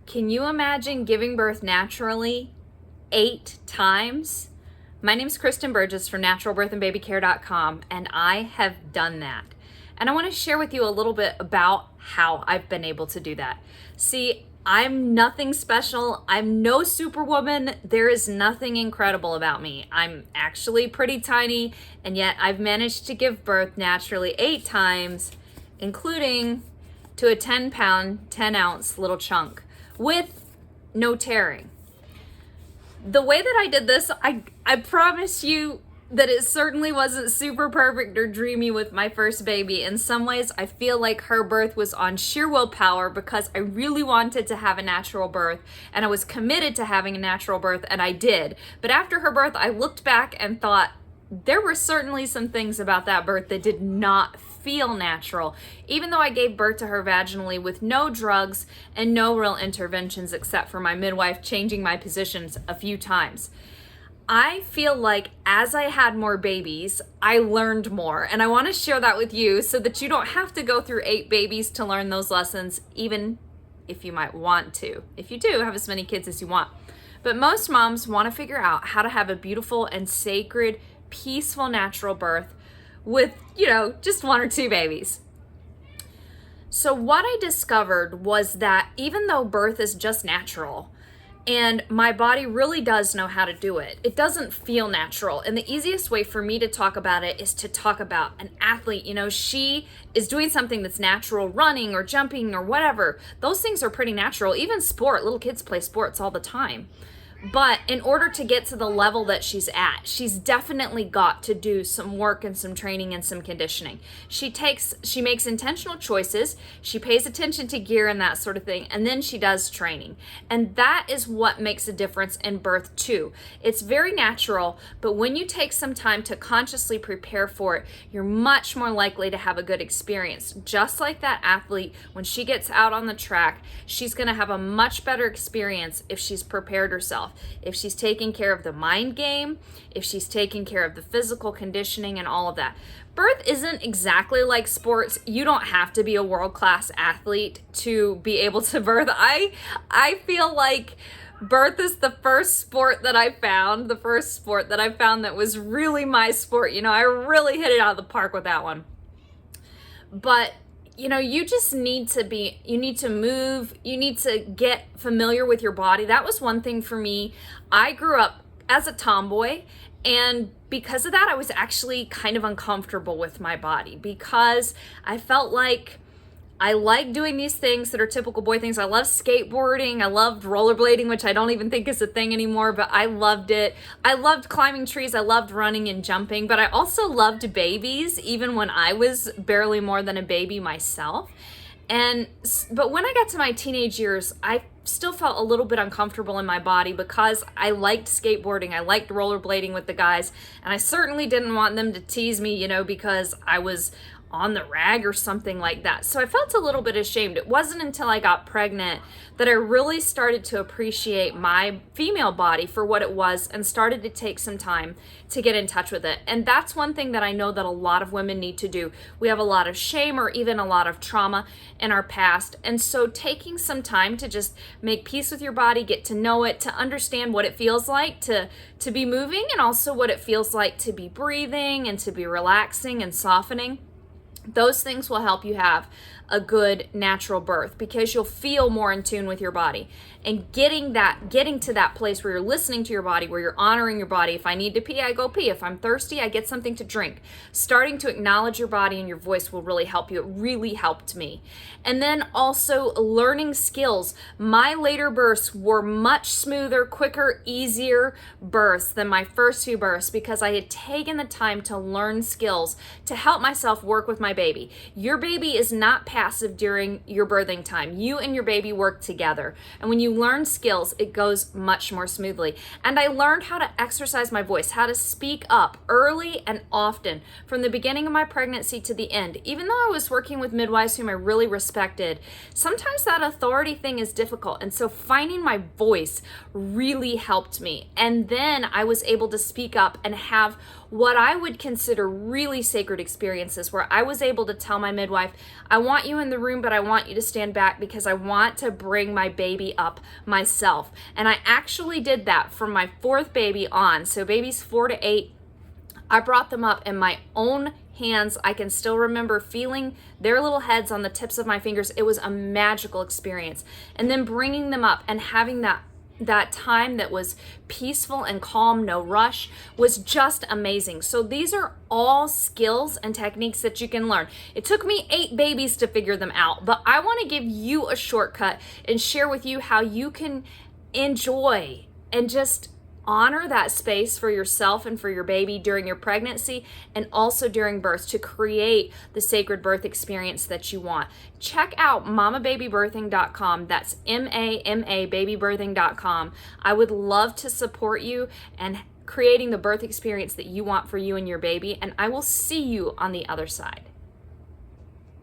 Can you imagine giving birth naturally 8 times? My name is Kristen Burgess from naturalbirthandbabycare.com, and I have done that. And I want to share with you a little bit about how I've been able to do that. See, I'm nothing special. I'm no superwoman. There is nothing incredible about me. I'm actually pretty tiny, and yet I've managed to give birth naturally 8 times, including to a 10-pound, 10-ounce little chunk with no tearing. The way that I did this, I promise you that it certainly wasn't super perfect or dreamy with my first baby. In some ways, I feel like her birth was on sheer willpower because I really wanted to have a natural birth and I was committed to having a natural birth, and I did. But after her birth, I looked back and thought there were certainly some things about that birth that did not feel natural, even though I gave birth to her vaginally with no drugs and no real interventions except for my midwife changing my positions a few times. I feel like as I had more babies, I learned more, and I want to share that with you so that you don't have to go through 8 babies to learn those lessons, even if you might want to. If you do, have as many kids as you want. But most moms want to figure out how to have a beautiful and sacred, peaceful, natural birth with, just 1 or 2 babies. So what I discovered was that even though birth is just natural, and my body really does know how to do it, it doesn't feel natural. And the easiest way for me to talk about it is to talk about an athlete. She is doing something that's natural, running or jumping or whatever. Those things are pretty natural. Even sport, little kids play sports all the time. But in order to get to the level that she's at, she's definitely got to do some work and some training and some conditioning. She makes intentional choices, she pays attention to gear and that sort of thing, and then she does training. And that is what makes a difference in birth too. It's very natural, but when you take some time to consciously prepare for it, you're much more likely to have a good experience. Just like that athlete, when she gets out on the track, she's going to have a much better experience if she's prepared herself. If she's taking care of the mind game, if she's taking care of the physical conditioning and all of that. Birth isn't exactly like sports. You don't have to be a world-class athlete to be able to birth. I feel like birth is the first sport that I found that was really my sport. I really hit it out of the park with that one. But you just need to move, you need to get familiar with your body. That was one thing for me. I grew up as a tomboy, and because of that, I was actually kind of uncomfortable with my body because I felt like I like doing these things that are typical boy things. I love skateboarding. I loved rollerblading, which I don't even think is a thing anymore, but I loved it. I loved climbing trees. I loved running and jumping, but I also loved babies, even when I was barely more than a baby myself. But when I got to my teenage years, I still felt a little bit uncomfortable in my body because I liked skateboarding. I liked rollerblading with the guys, and I certainly didn't want them to tease me, because I was on the rag or something like that. So I felt a little bit ashamed. It wasn't until I got pregnant that I really started to appreciate my female body for what it was and started to take some time to get in touch with it. And that's one thing that I know that a lot of women need to do. We have a lot of shame or even a lot of trauma in our past. And so taking some time to just make peace with your body, get to know it, to understand what it feels like to be moving, and also what it feels like to be breathing and to be relaxing and softening. Those things will help you have a good natural birth because you'll feel more in tune with your body. And getting to that place where you're listening to your body, where you're honoring your body. If I need to pee, I go pee. If I'm thirsty, I get something to drink. Starting to acknowledge your body and your voice will really help you. It really helped me. And then also learning skills. My later births were much smoother, quicker, easier births than my first 2 births because I had taken the time to learn skills to help myself work with my baby. Your baby is not passive during your birthing time. You and your baby work together. And when you learn skills, it goes much more smoothly. And I learned how to exercise my voice, how to speak up early and often from the beginning of my pregnancy to the end. Even though I was working with midwives whom I really respected, sometimes that authority thing is difficult. And so finding my voice really helped me. And then I was able to speak up and have what I would consider really sacred experiences where I was able to tell my midwife, I want you in the room, but I want you to stand back because I want to bring my baby up myself. And I actually did that from my 4th baby on. So babies 4 to 8, I brought them up in my own hands. I can still remember feeling their little heads on the tips of my fingers. It was a magical experience. And then bringing them up and having that time that was peaceful and calm, no rush, was just amazing. So these are all skills and techniques that you can learn. It took me 8 babies to figure them out, but I want to give you a shortcut and share with you how you can enjoy and just honor that space for yourself and for your baby during your pregnancy and also during birth to create the sacred birth experience that you want. Check out mamababybirthing.com. That's MAMA babybirthing.com. I would love to support you and creating the birth experience that you want for you and your baby, and I will see you on the other side.